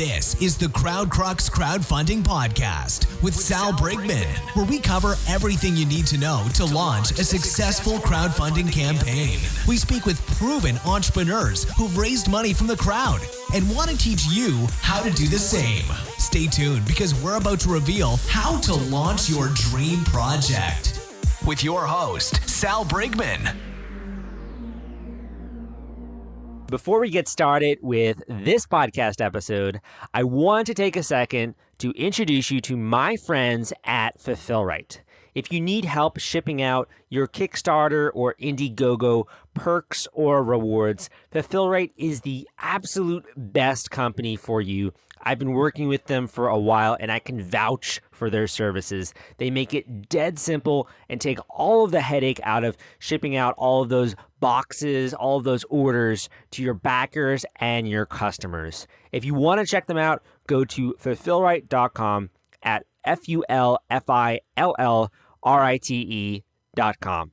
This is the Crowdcrux Crowdfunding Podcast with Sal Briggman, where we cover everything you need to know to launch a successful crowdfunding campaign. We speak with proven entrepreneurs who've raised money from the crowd and want to teach you how to do the same. Stay tuned because we're about to reveal how to launch your dream project with your host, Sal Briggman. Before we get started with this podcast episode, I want to take a second to introduce you to my friends at Fulfillrite. If you need help shipping out your Kickstarter or Indiegogo perks or rewards, Fulfillrite is the absolute best company for you. I've been working with them for a while and I can vouch for their services. They make it dead simple and take all of the headache out of shipping out all of those boxes, all of those orders to your backers and your customers. If you want to check them out, go to fulfillrite.com at FULFILLRITE.com.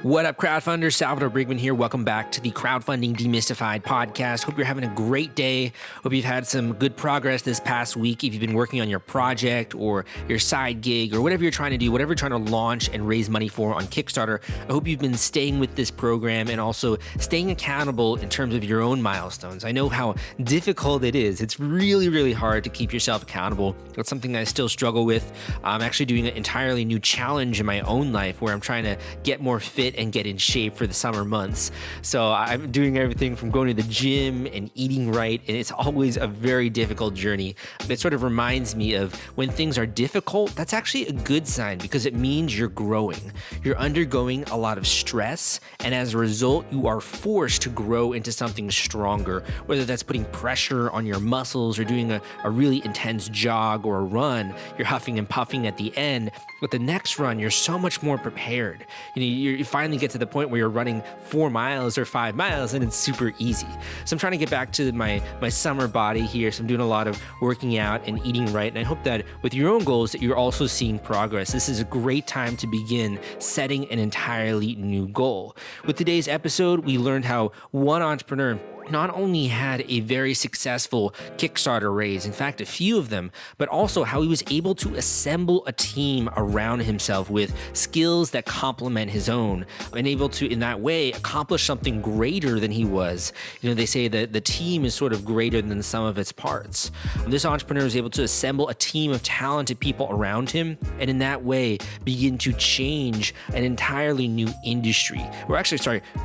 What up, crowdfunders? Salvador Briggman here. Welcome back to the Crowdfunding Demystified podcast. Hope you're having a great day. Hope you've had some good progress this past week. If you've been working on your project or your side gig or whatever you're trying to do, whatever you're trying to launch and raise money for on Kickstarter, I hope you've been staying with this program and also staying accountable in terms of your own milestones. I know how difficult it is. It's really, really hard to keep yourself accountable. It's something I still struggle with. I'm actually doing an entirely new challenge in my own life where I'm trying to get more fit and get in shape for the summer months. So I'm doing everything from going to the gym and eating right, and it's always a very difficult journey. It sort of reminds me of when things are difficult, that's actually a good sign because it means you're growing. You're undergoing a lot of stress, and as a result, you are forced to grow into something stronger, whether that's putting pressure on your muscles or doing a really intense jog or a run. You're huffing and puffing at the end. With the next run, you're so much more prepared. You finally get to the point where you're running 4 miles or 5 miles and it's super easy. So I'm trying to get back to my summer body here. So I'm doing a lot of working out and eating right. And I hope that with your own goals that you're also seeing progress. This is a great time to begin setting an entirely new goal. With today's episode, we learned how one entrepreneur not only had a very successful Kickstarter raise, in fact, a few of them, but also how he was able to assemble a team around himself with skills that complement his own and able to, in that way, accomplish something greater than he was. They say that the team is sort of greater than the sum of its parts. This entrepreneur was able to assemble a team of talented people around him and in that way begin to change an entirely new industry.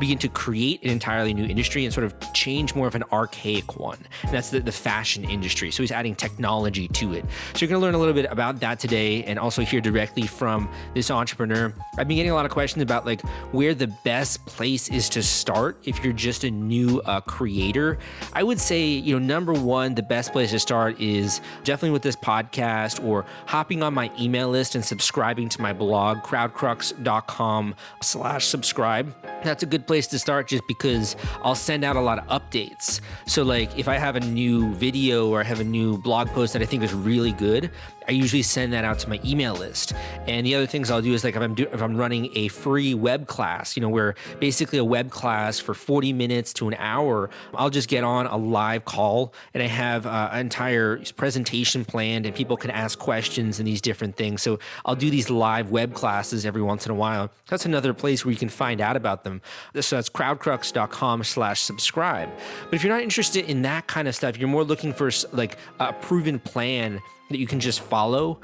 Begin to create an entirely new industry and sort of change more of an archaic one. And that's the fashion industry. So he's adding technology to it. So you're going to learn a little bit about that today and also hear directly from this entrepreneur. I've been getting a lot of questions about where the best place is to start if you're just a new creator. I would say, number one, the best place to start is definitely with this podcast or hopping on my email list and subscribing to my blog, crowdcrux.com/subscribe. That's a good place to start just because I'll send out a lot of updates. So if I have a new video or I have a new blog post that I think is really good, I usually send that out to my email list. And the other things I'll do is if I'm running a free web class, where basically a web class for 40 minutes to an hour, I'll just get on a live call and I have an entire presentation planned and people can ask questions and these different things. So I'll do these live web classes every once in a while. That's another place where you can find out about them. So that's crowdcrux.com/subscribe. But if you're not interested in that kind of stuff, you're more looking for a proven plan that you can just follow,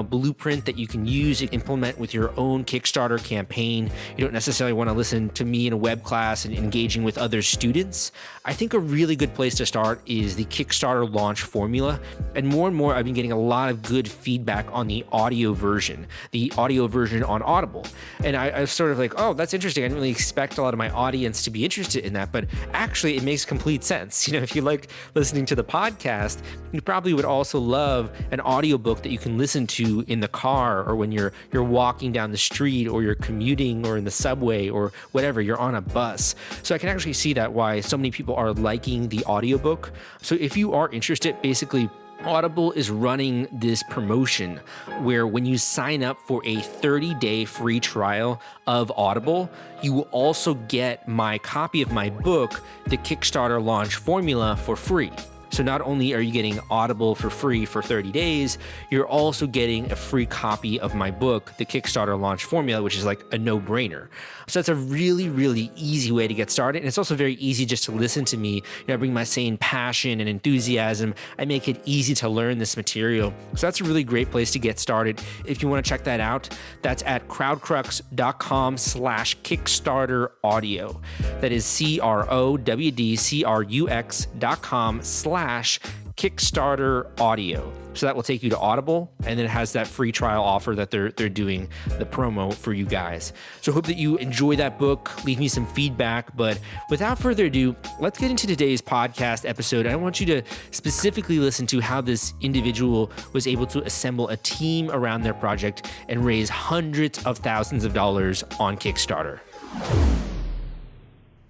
blueprint that you can use to implement with your own Kickstarter campaign. You don't necessarily want to listen to me in a web class and engaging with other students. I think a really good place to start is the Kickstarter launch formula. And more, I've been getting a lot of good feedback on the audio version on Audible. And I was sort of oh, that's interesting. I didn't really expect a lot of my audience to be interested in that, but actually it makes complete sense. If you like listening to the podcast, you probably would also love an audiobook that you can listen to in the car or when you're walking down the street or you're commuting or in the subway or whatever, you're on a bus. So I can actually see that why so many people are liking the audiobook. So if you are interested, basically Audible is running this promotion where when you sign up for a 30-day free trial of Audible, you will also get my copy of my book, The Kickstarter Launch Formula, for free. So not only are you getting Audible for free for 30 days, you're also getting a free copy of my book, The Kickstarter Launch Formula, which is like a no-brainer. So that's a really, really easy way to get started. And it's also very easy just to listen to me. I bring my same passion and enthusiasm. I make it easy to learn this material. So that's a really great place to get started. If you want to check that out, that's at crowdcrux.com/Kickstarter audio. That is crowdcrux.com/Kickstarter audio. So that will take you to Audible, and then it has that free trial offer that they're doing the promo for you guys. So hope that you enjoy that book. Leave me some feedback. But without further ado, let's get into today's podcast episode. I want you to specifically listen to how this individual was able to assemble a team around their project and raise hundreds of thousands of dollars on Kickstarter.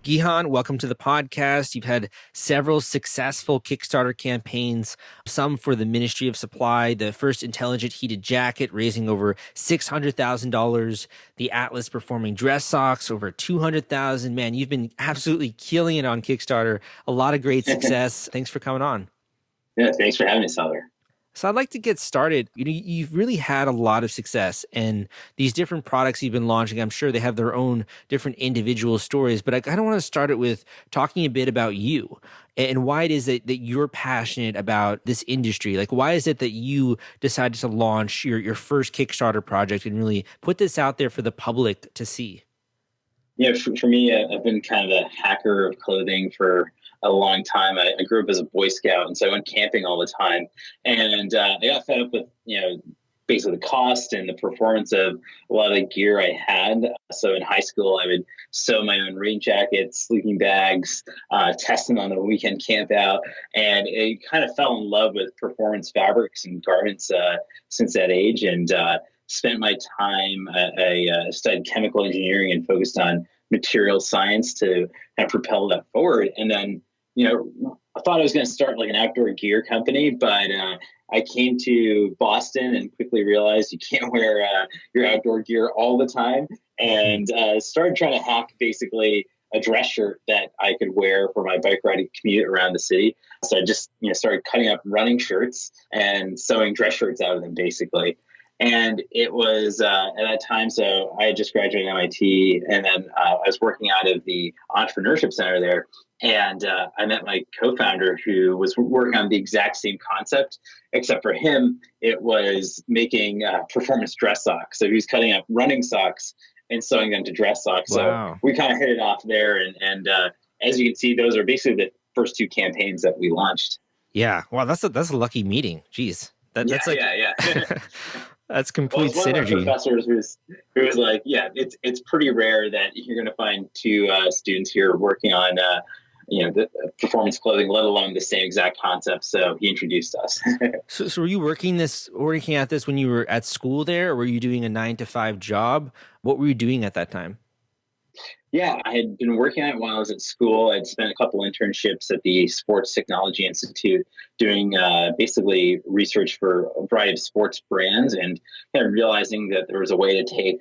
Gihan, welcome to the podcast. You've had several successful Kickstarter campaigns, some for the Ministry of Supply, the first intelligent heated jacket, raising over $600,000, the Atlas performing dress socks, over $200,000. Man, you've been absolutely killing it on Kickstarter. A lot of great success. Thanks for coming on. Yeah, thanks for having me, Salvador. So I'd like to get started. You've really had a lot of success, and these different products you've been launching, I'm sure they have their own different individual stories, but I kind of want to start it with talking a bit about you and why it is that you're passionate about this industry. Like, why is it that you decided to launch your first Kickstarter project and really put this out there for the public to see? Yeah, for me, I've been kind of a hacker of clothing for a long time. I grew up as a Boy Scout, and so I went camping all the time. And I got fed up with, basically the cost and the performance of a lot of the gear I had. So in high school, I would sew my own rain jackets, sleeping bags, test them on the weekend camp out. And it kind of fell in love with performance fabrics and garments since that age. And spent my time, I studied chemical engineering and focused on material science to kind of propel that forward. And then, I thought I was going to start like an outdoor gear company, but I came to Boston and quickly realized you can't wear your outdoor gear all the time, and started trying to hack basically a dress shirt that I could wear for my bike riding commute around the city. So I just started cutting up running shirts and sewing dress shirts out of them basically. And it was at that time, so I had just graduated MIT, and then I was working out of the Entrepreneurship Center there. And I met my co-founder who was working on the exact same concept, except for him, it was making performance dress socks. So he was cutting up running socks and sewing them to dress socks. Wow. So we kind of hit it off there. And as you can see, those are basically the first two campaigns that we launched. Yeah. Wow. That's a lucky meeting. Jeez. That's That's complete synergy. One of my professors who was like, yeah, it's pretty rare that you're going to find two students here working on the performance clothing, let alone the same exact concept. So he introduced us. So were you working at this when you were at school there, or were you doing a 9-to-5 job? What were you doing at that time? Yeah, I had been working on it while I was at school. I'd spent a couple internships at the Sports Technology Institute doing basically research for a variety of sports brands, and kind of realizing that there was a way to take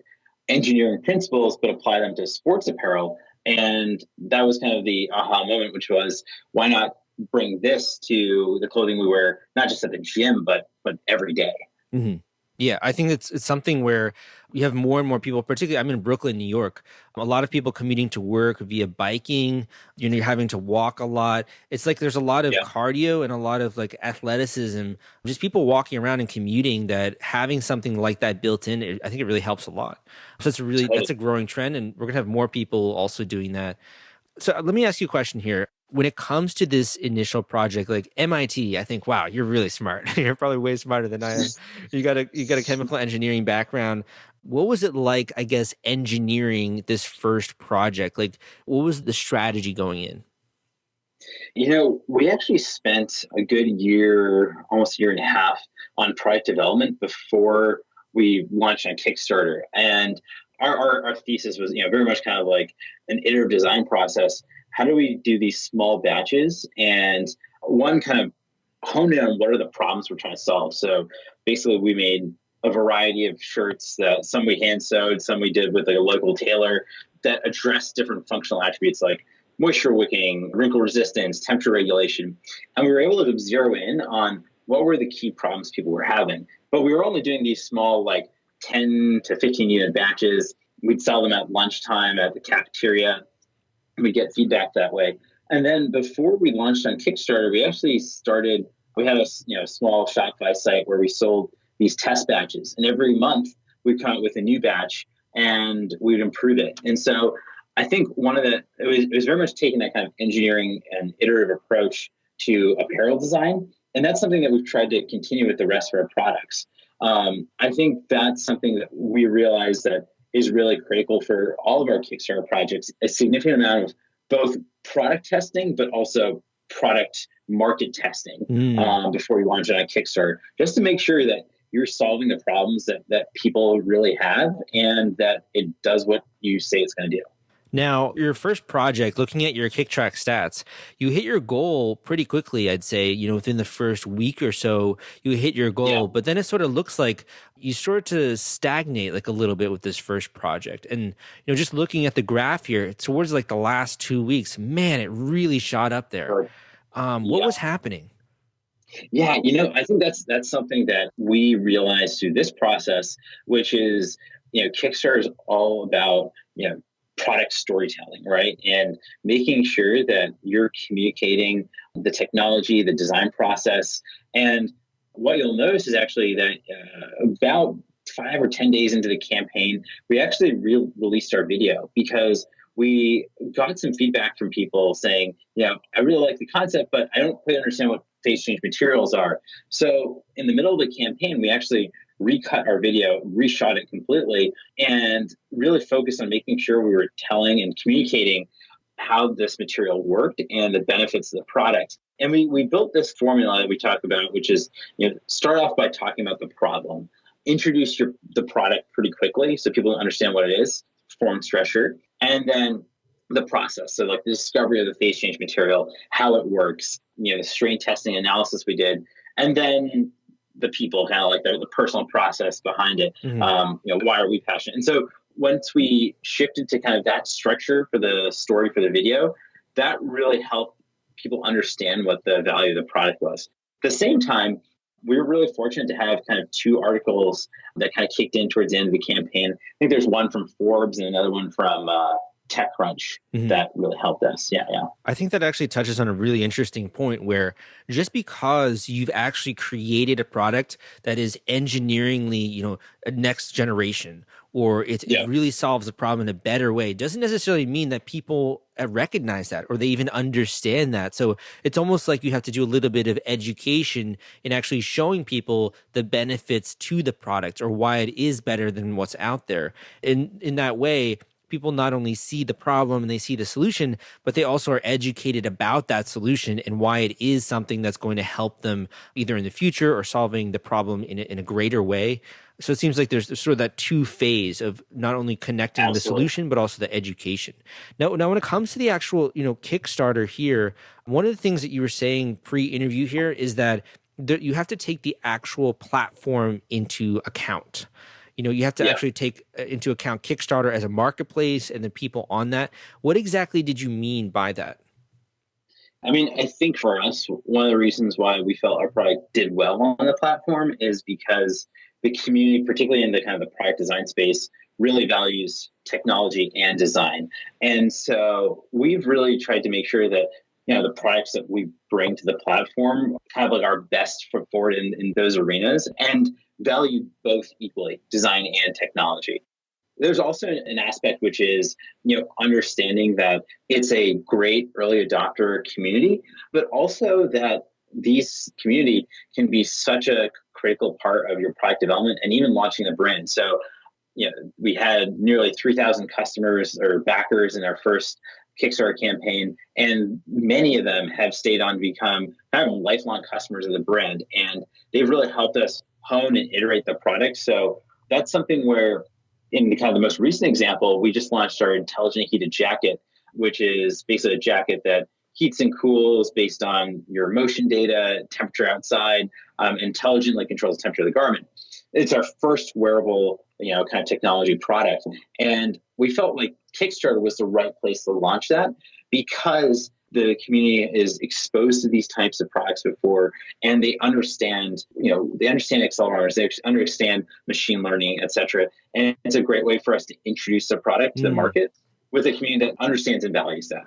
engineering principles but apply them to sports apparel. And that was kind of the aha moment, which was, why not bring this to the clothing we wear, not just at the gym, but every day. Mm-hmm. Yeah, I think it's something where you have more and more people, particularly I'm in Brooklyn, New York, a lot of people commuting to work via biking, you're having to walk a lot. It's like there's a lot of cardio and a lot of like athleticism, just people walking around and commuting, that having something like that built in, I think it really helps a lot. So that's a growing trend, and we're going to have more people also doing that. So let me ask you a question here. When it comes to this initial project, like MIT, I think, wow, you're really smart. You're probably way smarter than I am. You got a chemical engineering background. What was it like, I guess, engineering this first project? Like, what was the strategy going in? We actually spent a good year, almost a year and a half, on product development before we launched on Kickstarter. And our thesis was, very much kind of like an iterative design process. How do we do these small batches and one kind of hone in on what are the problems we're trying to solve? So basically we made a variety of shirts that some we hand sewed, some we did with a local tailor that addressed different functional attributes like moisture wicking, wrinkle resistance, temperature regulation. And we were able to zero in on what were the key problems people were having. But we were only doing these small, like 10 to 15 unit batches. We'd sell them at lunchtime at the cafeteria. We get feedback that way. And then before we launched on Kickstarter, we actually we had a small Shopify site where we sold these test batches. And every month we'd come out with a new batch and we'd improve it. And so I think it was very much taking that kind of engineering and iterative approach to apparel design. And that's something that we've tried to continue with the rest of our products. I think that's something that we realize that is really critical for all of our Kickstarter projects, a significant amount of both product testing, but also product market testing before you launch it on Kickstarter, just to make sure that you're solving the problems that people really have and that it does what you say it's going to do. Now, your first project, looking at your Kicktrack stats, you hit your goal pretty quickly, I'd say, within the first week or so, you hit your goal. Yeah. But then it sort of looks like you start to stagnate like a little bit with this first project. And, just looking at the graph here, towards like the last 2 weeks, man, it really shot up there. Sure. What was happening? Yeah, I think that's something that we realized through this process, which is, Kickstarter is all about, product storytelling, right? And making sure that you're communicating the technology, the design process. And what you'll notice is actually that about 5 or 10 days into the campaign, we actually released our video because we got some feedback from people saying, I really like the concept, but I don't quite understand what phase change materials are. So in the middle of the campaign, we actually recut our video, reshot it completely, and really focused on making sure we were telling and communicating how this material worked and the benefits of the product. And we built this formula that we talk about, which is, start off by talking about the problem, introduce the product pretty quickly so people understand what it is, form structure, and then the process. So like the discovery of the phase change material, how it works, the strain testing analysis we did, and then the people, kind of like the personal process behind it. Mm-hmm. Why are we passionate? And so once we shifted to kind of that structure for the story for the video, that really helped people understand what the value of the product was. At the same time, we were really fortunate to have kind of 2 articles that kind of kicked in towards the end of the campaign. I think there's one from Forbes and another one from TechCrunch that really helped us. Yeah. I think that actually touches on a really interesting point where just because you've actually created a product that is engineeringly, a next generation, or it really solves the problem in a better way, doesn't necessarily mean that people recognize that or they even understand that. So it's almost like you have to do a little bit of education in actually showing people the benefits to the product or why it is better than what's out there. In that way, people not only see the problem and they see the solution, but they also are educated about that solution and why it is something that's going to help them either in the future or solving the problem in a greater way. So it seems like there's sort of that 2 phase of not only connecting Absolutely. The solution, but also the education. Now when it comes to the actual, Kickstarter here, one of the things that you were saying pre-interview here is that you have to take the actual platform into account. You have to actually take into account Kickstarter as a marketplace and the people on that. What exactly did you mean by that? I mean, I think for us, one of the reasons why we felt our product did well on the platform is because the community, particularly in the kind of the product design space, really values technology and design. And so we've really tried to make sure that, the products that we bring to the platform kind of like our best foot forward in those arenas and value both equally, design and technology. There's also an aspect which is, understanding that it's a great early adopter community, but also that these community can be such a critical part of your product development and even launching the brand. So, we had nearly 3,000 customers or backers in our first Kickstarter campaign, and many of them have stayed on to become kind of lifelong customers of the brand, and they've really helped us hone and iterate the product. So that's something where, in the kind of the most recent example, we just launched our intelligent heated jacket, which is basically a jacket that heats and cools based on your motion data, temperature outside, intelligently controls the temperature of the garment. it's our first wearable, kind of technology product. And we felt like Kickstarter was the right place to launch that because the community is exposed to these types of products before, and they understand, they understand accelerometers, they understand machine learning, et cetera. And it's a great way for us to introduce a product to the market with a community that understands and values that.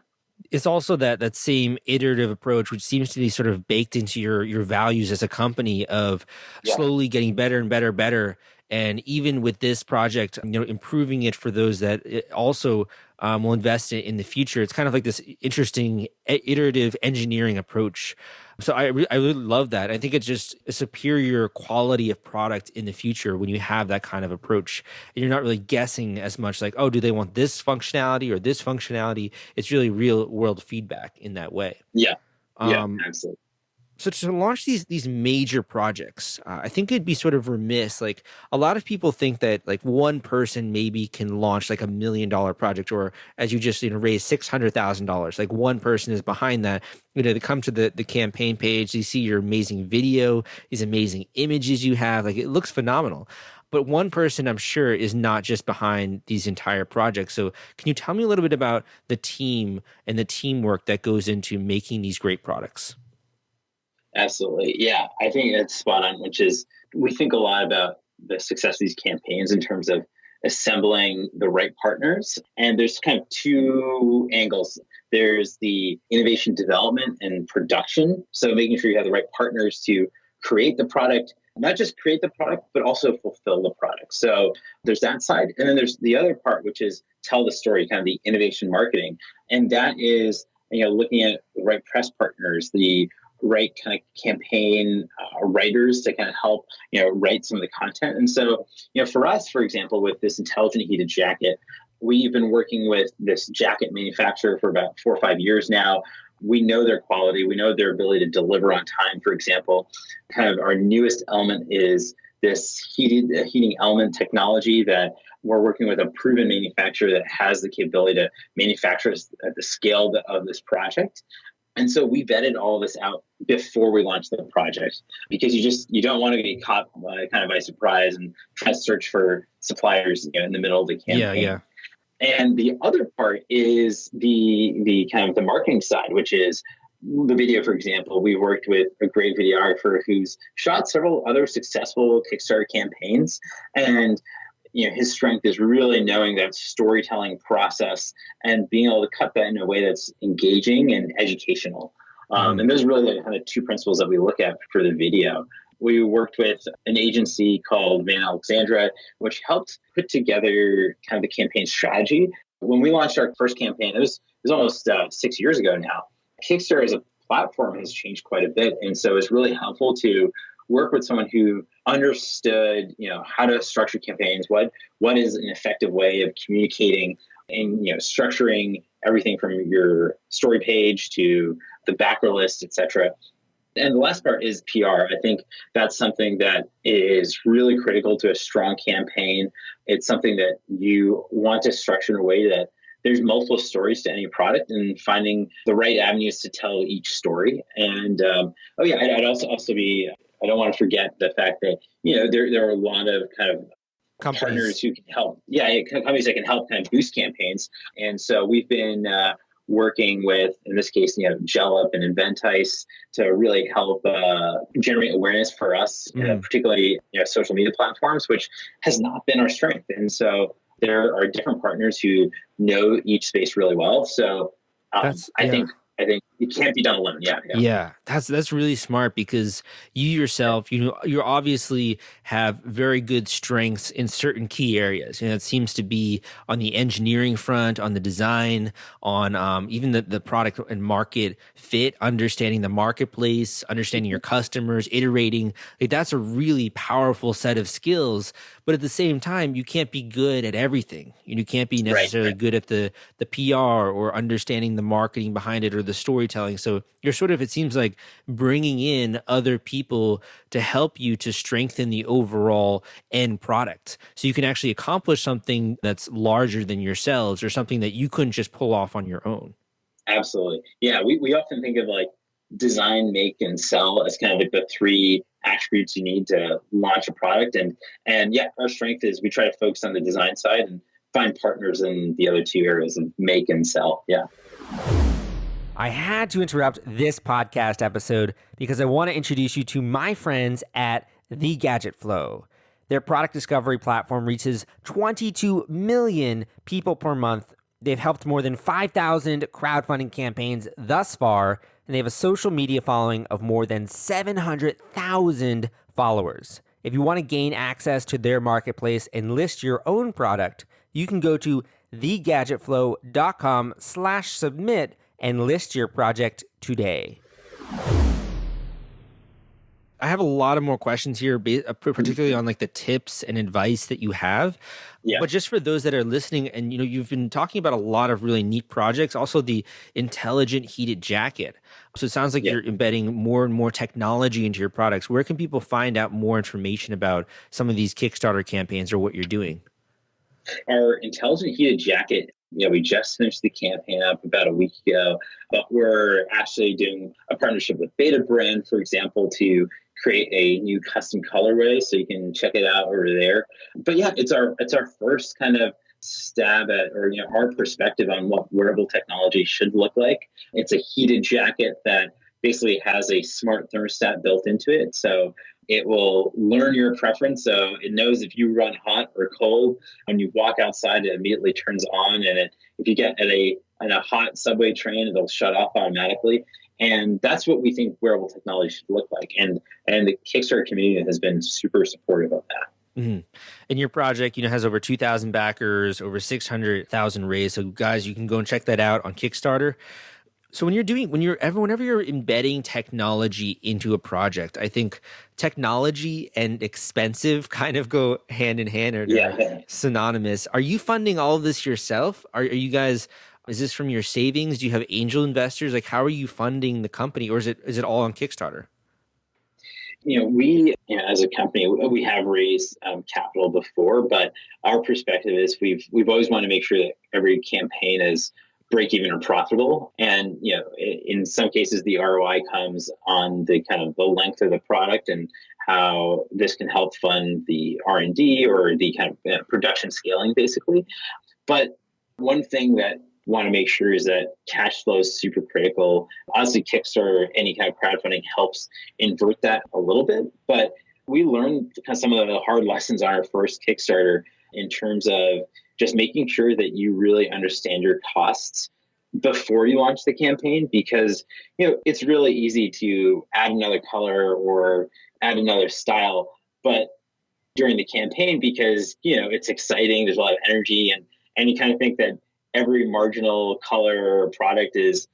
It's also that same iterative approach, which seems to be sort of baked into your values as a company of slowly getting better and better. And even with this project, improving it for those that also will invest in the future. It's kind of like this interesting iterative engineering approach. So I really love that. I think it's just a superior quality of product in the future when you have that kind of approach. And you're not really guessing as much like, oh, do they want this functionality or this functionality? It's really real world feedback in that way. Yeah, absolutely. So to launch these major projects, I think it'd be sort of remiss. Like a lot of people think that like one person maybe can launch like $1 million project, or as you just raise $600,000. Like one person is behind that. They come to the campaign page, they see your amazing video, these amazing images you have. Like it looks phenomenal. But one person, I'm sure, is not just behind these entire projects. So can you tell me a little bit about the team and the teamwork that goes into making these great products? Absolutely. Yeah, I think that's spot on, which is we think a lot about the success of these campaigns in terms of assembling the right partners. And there's kind of two angles. There's the innovation development and production. So making sure you have the right partners to create the product, not just create the product, but also fulfill the product. So there's that side. And then there's the other part, which is tell the story, kind of the innovation marketing. And that is, looking at the right press partners, the right kind of campaign writers to kind of help, write some of the content. And so, for us, for example, with this intelligent heated jacket, we've been working with this jacket manufacturer for about 4 or 5 years now. We know their quality. We know their ability to deliver on time, for example. Kind of our newest element is this heating element technology that we're working with a proven manufacturer that has the capability to manufacture at the scale of this project. And so we vetted all of this out before we launched the project because you don't want to get caught by surprise and try to search for suppliers in the middle of the campaign. Yeah. And the other part is the kind of the marketing side, which is the video. For example, we worked with a great videographer who's shot several other successful Kickstarter campaigns, and his strength is really knowing that storytelling process and being able to cut that in a way that's engaging and educational. And those are really the kind of two principles that we look at for the video. We worked with an agency called Van Alexandra, which helped put together kind of the campaign strategy. When we launched our first campaign, it was almost 6 years ago now. Kickstarter as a platform has changed quite a bit. And so it's really helpful to work with someone who understood, how to structure campaigns, what is an effective way of communicating and, structuring everything from your story page to the backer list, et cetera. And the last part is PR. I think that's something that is really critical to a strong campaign. It's something that you want to structure in a way that there's multiple stories to any product and finding the right avenues to tell each story. And I'd also be, I don't want to forget the fact that, there are a lot of kind of partners who can help. Companies that can help kind of boost campaigns. And so we've been working with, in this case, GelUp and Inventice to really help generate awareness for us, particularly social media platforms, which has not been our strength. And so there are different partners who know each space really well. So I think it can't be done alone. Yeah. That's really smart because you yourself, you obviously have very good strengths in certain key areas. It seems to be on the engineering front, on the design, on even the product and market fit, understanding the marketplace, understanding your customers, iterating. Like that's a really powerful set of skills. But at the same time, you can't be good at everything. You can't be necessarily good at the PR or understanding the marketing behind it or the storytelling. So you're sort of, it seems like, bringing in other people to help you to strengthen the overall end product. So you can actually accomplish something that's larger than yourselves or something that you couldn't just pull off on your own. Absolutely. Yeah, we often think of like design, make, and sell as kind of like the three attributes you need to launch a product. And yeah, our strength is we try to focus on the design side and find partners in the other two areas of make and sell. Yeah. I had to interrupt this podcast episode because I want to introduce you to my friends at The Gadget Flow. Their product discovery platform reaches 22 million people per month. They've helped more than 5,000 crowdfunding campaigns thus far, and they have a social media following of more than 700,000 followers. If you want to gain access to their marketplace and list your own product, you can go to thegadgetflow.com/submit and list your project today. I have a lot of more questions here, particularly on like the tips and advice that you have. Yeah. But just for those that are listening, and you've been talking about a lot of really neat projects, also the intelligent heated jacket. So it sounds like you're embedding more and more technology into your products. Where can people find out more information about some of these Kickstarter campaigns or what you're doing? Our intelligent heated jacket, we just finished the campaign up about a week ago, but we're actually doing a partnership with Beta Brand, for example, to create a new custom colorway. So you can check it out over there. But yeah, it's our first kind of stab at, or our perspective on what wearable technology should look like. It's a heated jacket that basically has a smart thermostat built into it. So it will learn your preference. So it knows if you run hot or cold. When you walk outside, it immediately turns on. And if you get in a hot subway train, it'll shut off automatically. And that's what we think wearable technology should look like. And the Kickstarter community has been super supportive of that. Mm-hmm. And your project, has over 2,000 backers, over 600,000 raised. So guys, you can go and check that out on Kickstarter. So whenever you're embedding technology into a project, I think technology and expensive kind of go hand in hand or synonymous. Are you funding all of this yourself? Are you guys, is this from your savings? Do you have angel investors? Like, how are you funding the company, or is it all on Kickstarter? We, as a company, we have raised capital before, but our perspective is we've always wanted to make sure that every campaign is break even or profitable. And, in some cases, the ROI comes on the kind of the length of the product and how this can help fund the R&D or the kind of production scaling, basically. But one thing that I want to make sure is that cash flow is super critical. Obviously, Kickstarter, any kind of crowdfunding helps invert that a little bit. But we learned some of the hard lessons on our first Kickstarter in terms of just making sure that you really understand your costs before you launch the campaign, because it's really easy to add another color or add another style, but during the campaign, because it's exciting, there's a lot of energy, and you kind of think that every marginal color or product is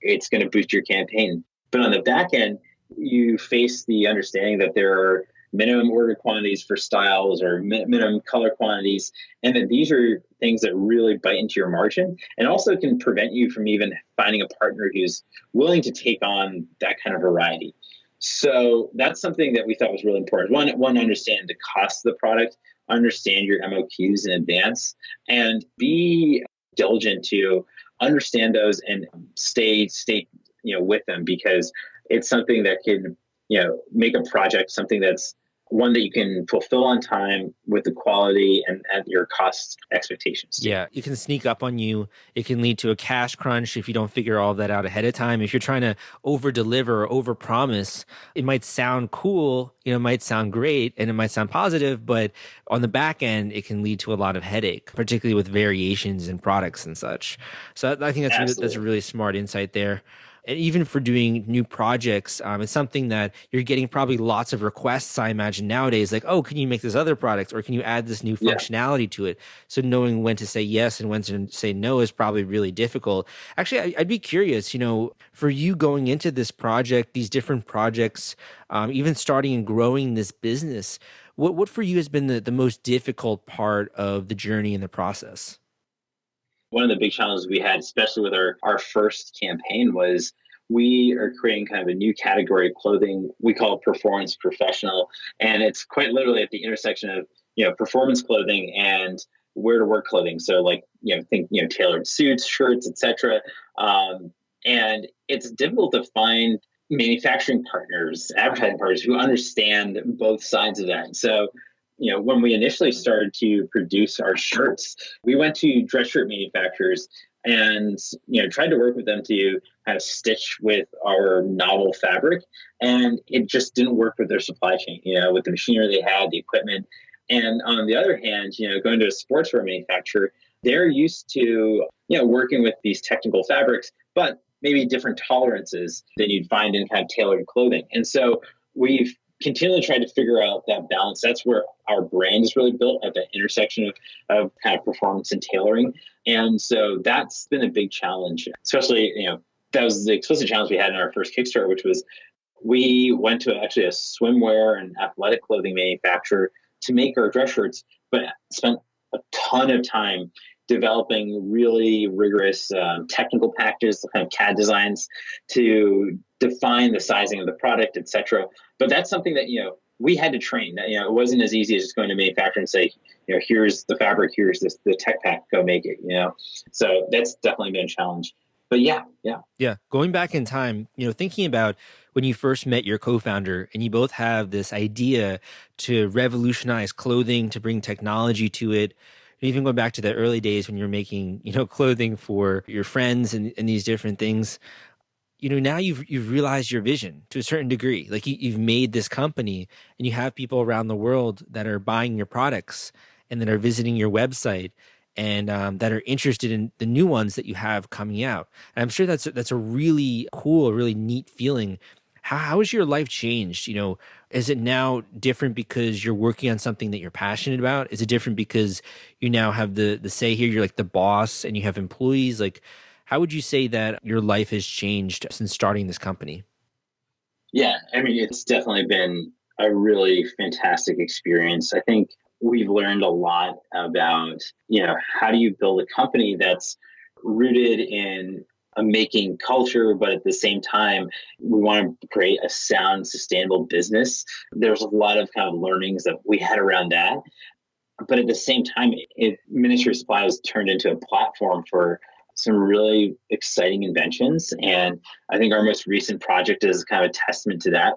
it's going to boost your campaign. But on the back end, you face the understanding that there are minimum order quantities for styles or minimum color quantities. And that these are things that really bite into your margin and also can prevent you from even finding a partner who's willing to take on that kind of variety. So that's something that we thought was really important. One, understand the cost of the product, understand your MOQs in advance, and be diligent to understand those and stay with them, because it's something that can make a project something that's one that you can fulfill on time with the quality and at your cost expectations. Yeah, it can sneak up on you. It can lead to a cash crunch if you don't figure all of that out ahead of time. If you're trying to over deliver or over promise, it might sound cool, it might sound great, and it might sound positive, but on the back end, it can lead to a lot of headache, particularly with variations in products and such. So I think that's a really smart insight there. And even for doing new projects, it's something that you're getting probably lots of requests, I imagine, nowadays, like, oh, can you make this other product, or can you add this new functionality to it? So knowing when to say yes and when to say no is probably really difficult. Actually, I'd be curious, for you going into this project, these different projects, even starting and growing this business, what for you has been the most difficult part of the journey and the process? One of the big challenges we had, especially with our first campaign, was we are creating kind of a new category of clothing. We call it performance professional. And it's quite literally at the intersection of, performance clothing and wear to work clothing. So think tailored suits, shirts, etc. And it's difficult to find, manufacturing partners, advertising partners who understand both sides of that. So, when we initially started to produce our shirts, we went to dress shirt manufacturers and, tried to work with them to kind of stitch with our novel fabric. And it just didn't work with their supply chain, with the machinery they had, the equipment. And on the other hand, going to a sportswear manufacturer, they're used to, working with these technical fabrics, but maybe different tolerances than you'd find in kind of tailored clothing. And so we've continually tried to figure out that balance. That's where our brand is really built, at the intersection of kind of performance and tailoring. And so that's been a big challenge, especially, that was the explicit challenge we had in our first Kickstarter, which was we went to actually a swimwear and athletic clothing manufacturer to make our dress shirts, but spent a ton of time developing really rigorous technical packages, kind of CAD designs to define the sizing of the product, et cetera. But that's something that, we had to train. It wasn't as easy as just going to manufacturer and say, here's the fabric, here's the tech pack, go make it, So that's definitely been a challenge. But yeah. Going back in time, thinking about when you first met your co-founder and you both have this idea to revolutionize clothing, to bring technology to it, even going back to the early days when you're making, clothing for your friends and these different things, now you've realized your vision to a certain degree. Like you've made this company and you have people around the world that are buying your products and that are visiting your website and that are interested in the new ones that you have coming out. And I'm sure that's a really cool, a really neat feeling. How has your life changed? Is it now different because you're working on something that you're passionate about? Is it different because you now have the say here, you're like the boss and you have employees? Like, how would you say that your life has changed since starting this company? Yeah, it's definitely been a really fantastic experience. I think we've learned a lot about, how do you build a company that's rooted in a making culture, but at the same time, we want to create a sound, sustainable business. There's a lot of kind of learnings that we had around that. But at the same time, Ministry of Supply was turned into a platform for some really exciting inventions. And I think our most recent project is kind of a testament to that.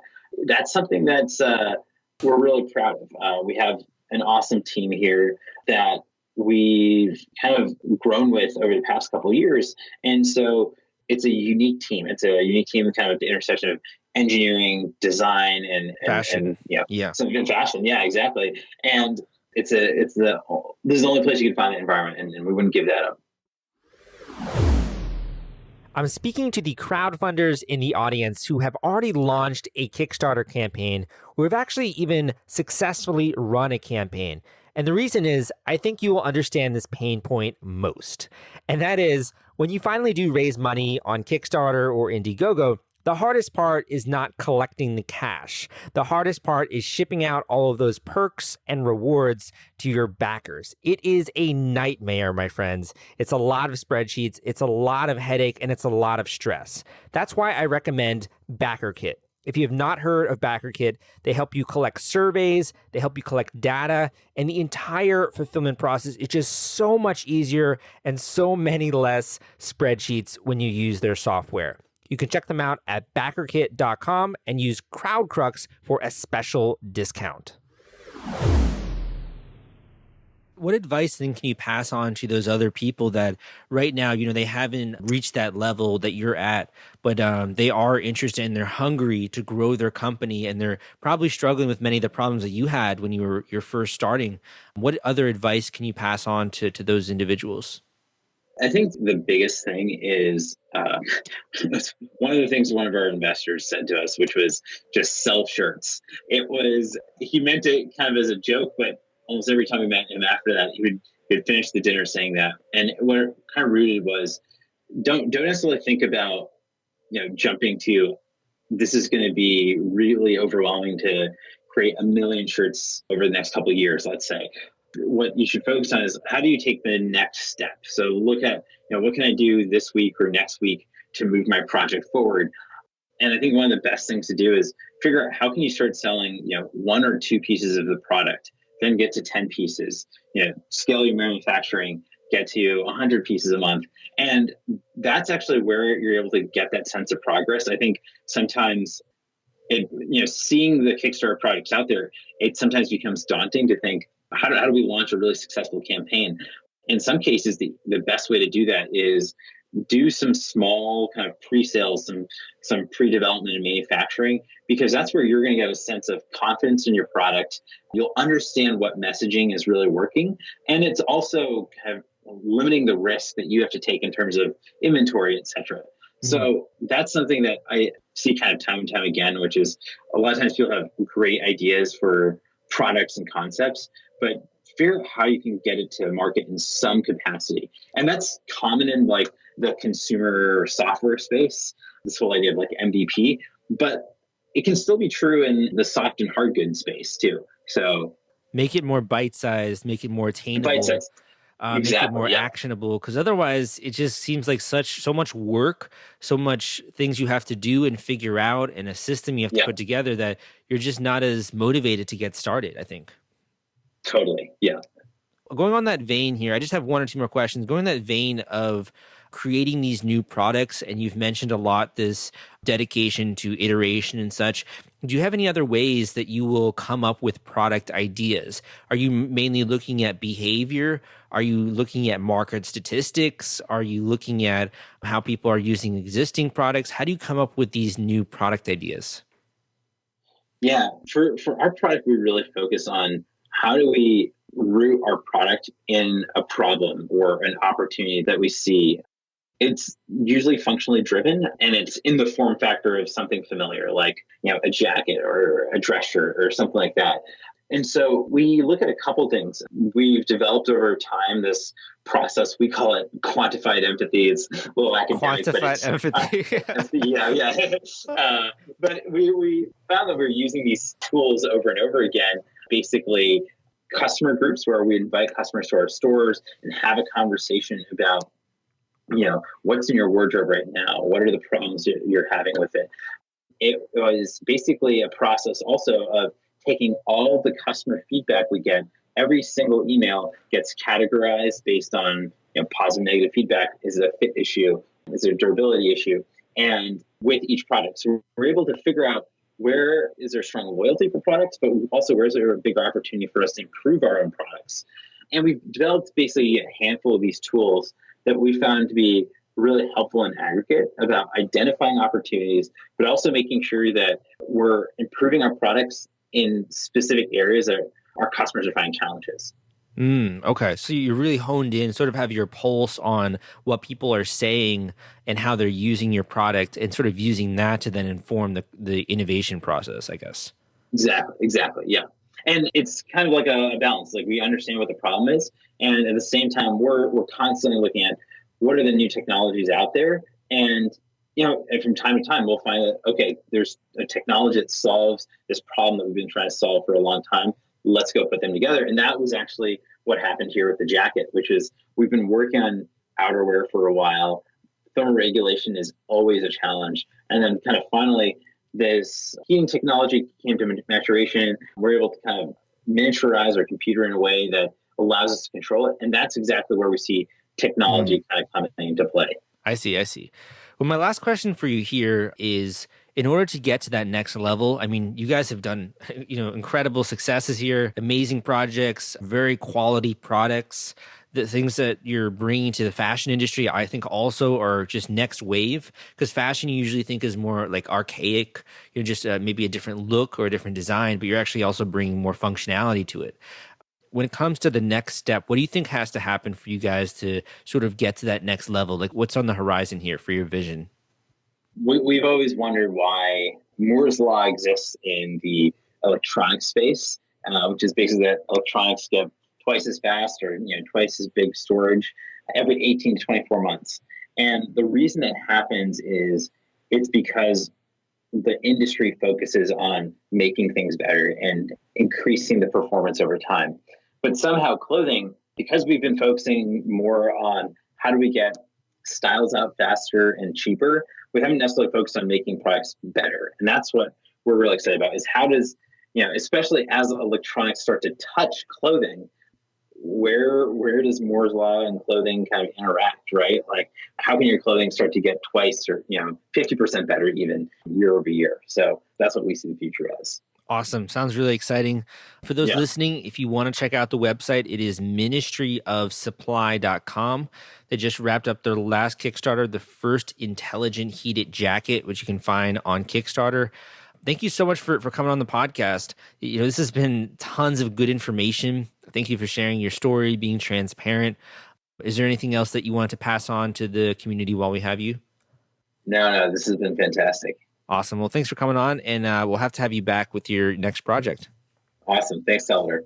That's something that's we're really proud of. We have an awesome team here that we've kind of grown with over the past couple of years. And so it's a unique team. It's a unique team kind of at the intersection of engineering, design, and fashion. Some good fashion. Yeah, exactly. And this is the only place you can find that environment, and we wouldn't give that up. I'm speaking to the crowdfunders in the audience who have already launched a Kickstarter campaign, who have actually even successfully run a campaign. And the reason is, I think you will understand this pain point most. And that is, when you finally do raise money on Kickstarter or Indiegogo, the hardest part is not collecting the cash. The hardest part is shipping out all of those perks and rewards to your backers. It is a nightmare, my friends. It's a lot of spreadsheets, it's a lot of headache, and it's a lot of stress. That's why I recommend BackerKit. If you have not heard of BackerKit, they help you collect surveys, they help you collect data, and the entire fulfillment process is just so much easier and so many less spreadsheets when you use their software. You can check them out at backerkit.com and use CrowdCrux for a special discount. What advice then can you pass on to those other people that right now, they haven't reached that level that you're at, but they are interested and they're hungry to grow their company and they're probably struggling with many of the problems that you had when you're first starting? What other advice can you pass on to those individuals? I think the biggest thing is one of the things one of our investors said to us, which was just sell shirts. He meant it kind of as a joke, but almost every time we met him after that, he'd finish the dinner saying that. And what it kind of rooted was, don't necessarily think about, jumping to, this is going to be really overwhelming to create 1 million shirts over the next couple of years, let's say. What you should focus on is, how do you take the next step? So look at, what can I do this week or next week to move my project forward? And I think one of the best things to do is figure out, how can you start selling, 1 or 2 pieces of the product, then get to 10 pieces, scale your manufacturing, get to 100 pieces a month. And that's actually where you're able to get that sense of progress. I think sometimes seeing the Kickstarter products out there, it sometimes becomes daunting to think, how do we launch a really successful campaign? In some cases, the best way to do that is do some small kind of pre-sales, some pre-development and manufacturing, because that's where you're going to get a sense of confidence in your product. You'll understand what messaging is really working. And it's also kind of limiting the risk that you have to take in terms of inventory, et cetera. So that's something that I see kind of time and time again, which is a lot of times people have great ideas for products and concepts, but figure out how you can get it to market in some capacity. And that's common in like the consumer software space, this whole idea of like MVP, but it can still be true in the soft and hard goods space too. So make it more bite-sized, make it more attainable. Bite-sized. Make it more actionable, because otherwise it just seems like so much work, so much things you have to do and figure out, and a system you have to put together that you're just not as motivated to get started, I think. Totally. Yeah. Going on that vein here, I just have one or two more questions. Going on that vein of creating these new products, and you've mentioned a lot this dedication to iteration and such. Do you have any other ways that you will come up with product ideas? Are you mainly looking at behavior? Are you looking at market statistics? Are you looking at how people are using existing products? How do you come up with these new product ideas? Yeah, for our product, we really focus on how do we root our product in a problem or an opportunity that we see. It's usually functionally driven, and it's in the form factor of something familiar, like a jacket or a dress shirt or something like that. And so we look at a couple things. We've developed over time this process. We call it quantified empathy. It's a little academic. Quantified empathy. Yeah. But we found that we're using these tools over and over again. Basically, customer groups where we invite customers to our stores and have a conversation about, what's in your wardrobe right now? What are the problems you're having with it? It was basically a process also of taking all the customer feedback we get. Every single email gets categorized based on positive, negative feedback. Is it a fit issue? Is it a durability issue? And with each product. So we're able to figure out where is there strong loyalty for products, but also where is there a big opportunity for us to improve our own products. And we've developed basically a handful of these tools that we found to be really helpful in aggregate about identifying opportunities, but also making sure that we're improving our products in specific areas that our customers are finding challenges. Okay. So you're really honed in, sort of have your pulse on what people are saying and how they're using your product, and sort of using that to then inform the innovation process, I guess. Exactly. Yeah. And it's kind of like a balance. Like, we understand what the problem is, and at the same time, we're constantly looking at what are the new technologies out there. And and from time to time, we'll find that, okay, there's a technology that solves this problem that we've been trying to solve for a long time. Let's go put them together. And that was actually what happened here with the jacket, which is we've been working on outerwear for a while. Thermoregulation is always a challenge. And then kind of finally, this heating technology came to maturation. We're able to kind of miniaturize our computer in a way that allows us to control it. And that's exactly where we see technology kind of coming into play. I see. Well, my last question for you here is, in order to get to that next level, I mean, you guys have done, incredible successes here, amazing projects, very quality products. The things that you're bringing to the fashion industry, I think also are just next wave, because fashion you usually think is more like archaic, just maybe a different look or a different design, but you're actually also bringing more functionality to it. When it comes to the next step, what do you think has to happen for you guys to sort of get to that next level? Like, what's on the horizon here for your vision? We've always wondered why Moore's Law exists in the electronic space, which is basically that electronics get twice as fast or twice as big storage every 18 to 24 months. And the reason that happens is it's because the industry focuses on making things better and increasing the performance over time. But somehow clothing, because we've been focusing more on how do we get styles out faster and cheaper, we haven't necessarily focused on making products better. And that's what we're really excited about, is how does, especially as electronics start to touch clothing, where does Moore's law and clothing kind of interact, right? Like, how can your clothing start to get twice or 50% better even year over year? So that's what we see the future as. Awesome. Sounds really exciting. For those listening, if you want to check out the website, it is ministryofsupply.com. They just wrapped up their last Kickstarter, the first intelligent heated jacket, which you can find on Kickstarter. Thank you so much for coming on the podcast. This has been tons of good information. Thank you for sharing your story, being transparent. Is there anything else that you want to pass on to the community while we have you? No, this has been fantastic. Awesome. Well, thanks for coming on, and we'll have to have you back with your next project. Awesome. Thanks, Salvador.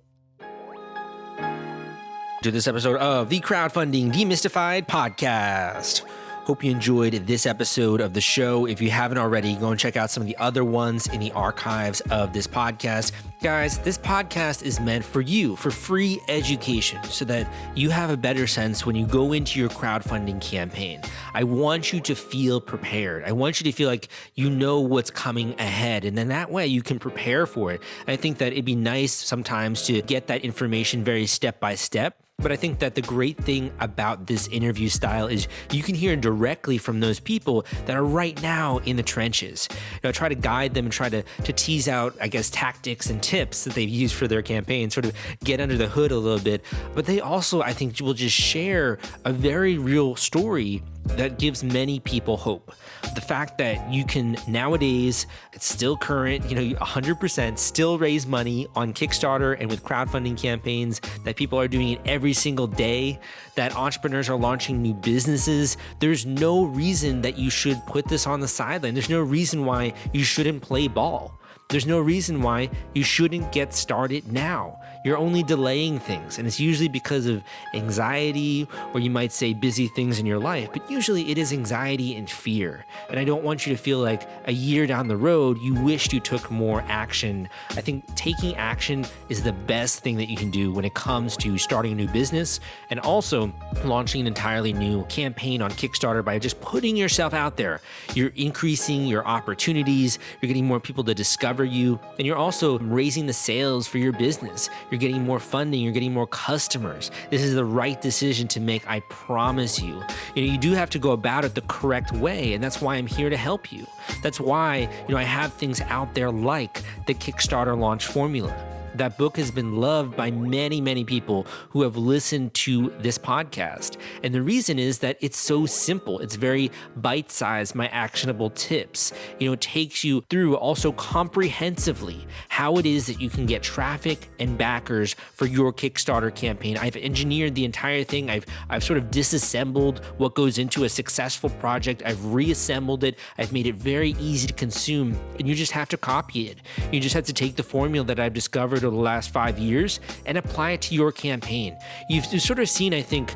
To this episode of the Crowdfunding Demystified Podcast. Hope you enjoyed this episode of the show. If you haven't already, go and check out some of the other ones in the archives of this podcast. Guys, this podcast is meant for you, for free education, so that you have a better sense when you go into your crowdfunding campaign. I want you to feel prepared. I want you to feel like you know what's coming ahead, and then that way you can prepare for it. I think that it'd be nice sometimes to get that information very step by step. But I think that the great thing about this interview style is you can hear directly from those people that are right now in the trenches. I try to guide them and try to tease out, I guess, tactics and tips that they've used for their campaign, sort of get under the hood a little bit. But they also, I think, will just share a very real story that gives many people hope. The fact that you can nowadays, it's still current, 100% still raise money on Kickstarter and with crowdfunding campaigns, that people are doing it every single day, that entrepreneurs are launching new businesses. There's no reason that you should put this on the sideline. There's no reason why you shouldn't play ball. There's no reason why you shouldn't get started now. You're only delaying things, and it's usually because of anxiety, or you might say busy things in your life, but usually it is anxiety and fear. And I don't want you to feel like a year down the road, you wished you took more action. I think taking action is the best thing that you can do when it comes to starting a new business and also launching an entirely new campaign on Kickstarter. By just putting yourself out there, you're increasing your opportunities, you're getting more people to discover you, and you're also raising the sales for your business. You're getting more funding, you're getting more customers. This is the right decision to make, I promise you. You do have to go about it the correct way, and that's why I'm here to help you. That's why, I have things out there like the Kickstarter launch formula. That book has been loved by many, many people who have listened to this podcast. And the reason is that it's so simple. It's very bite-sized, my actionable tips. It takes you through also comprehensively how it is that you can get traffic and backers for your Kickstarter campaign. I've engineered the entire thing. I've sort of disassembled what goes into a successful project. I've reassembled it. I've made it very easy to consume, and you just have to copy it. You just have to take the formula that I've discovered over the last 5 years and apply it to your campaign. You've sort of seen, I think,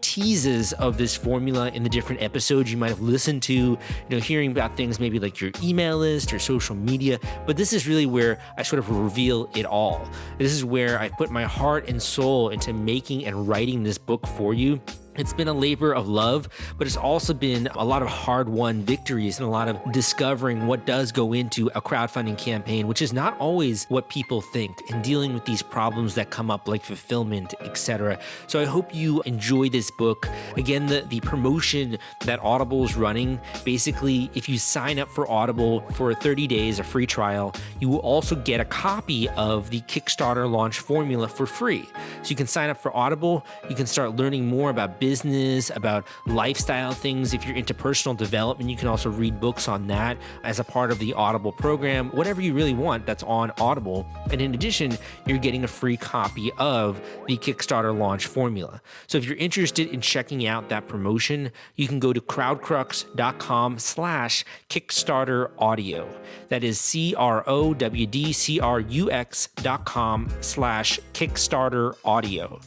teases of this formula in the different episodes you might have listened to, hearing about things maybe like your email list or social media, but this is really where I sort of reveal it all. This is where I put my heart and soul into making and writing this book for you. It's been a labor of love, but it's also been a lot of hard-won victories and a lot of discovering what does go into a crowdfunding campaign, which is not always what people think, and dealing with these problems that come up like fulfillment, etc. So I hope you enjoy this book. Again, the promotion that Audible is running, basically, if you sign up for Audible for 30 days, a free trial, you will also get a copy of the Kickstarter launch formula for free. So you can sign up for Audible, you can start learning more about business, about lifestyle things. If you're into personal development, you can also read books on that as a part of the Audible program. Whatever you really want, that's on Audible. And in addition, you're getting a free copy of the Kickstarter launch formula. So if you're interested in checking out that promotion, you can go to crowdcrux.com/Kickstarter audio. That is crowdcrux.com/Kickstarter audio.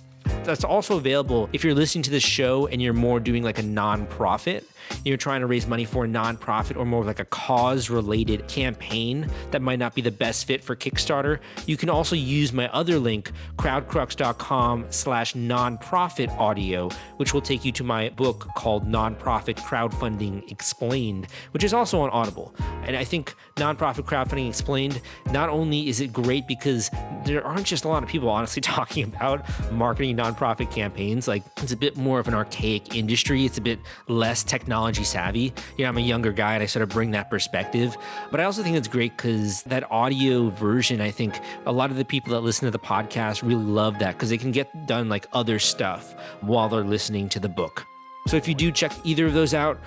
That's also available if you're listening to this show and you're more doing like a nonprofit. You're trying to raise money for a nonprofit or more of like a cause-related campaign that might not be the best fit for Kickstarter. You can also use my other link, crowdcrux.com/nonprofit audio, which will take you to my book called Nonprofit Crowdfunding Explained, which is also on Audible. And I think Nonprofit Crowdfunding Explained, not only is it great because there aren't just a lot of people honestly talking about marketing nonprofit campaigns. Like, it's a bit more of an archaic industry. It's a bit less technology savvy. I'm a younger guy and I sort of bring that perspective. But I also think it's great because that audio version, I think a lot of the people that listen to the podcast really love that because they can get done like other stuff while they're listening to the book. So if you do check either of those out,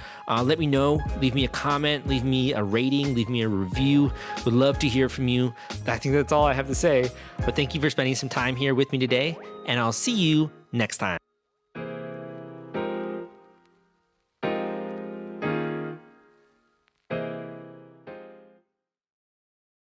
let me know. Leave me a comment, leave me a rating, leave me a review. Would love to hear from you. I think that's all I have to say. But thank you for spending some time here with me today, and I'll see you next time.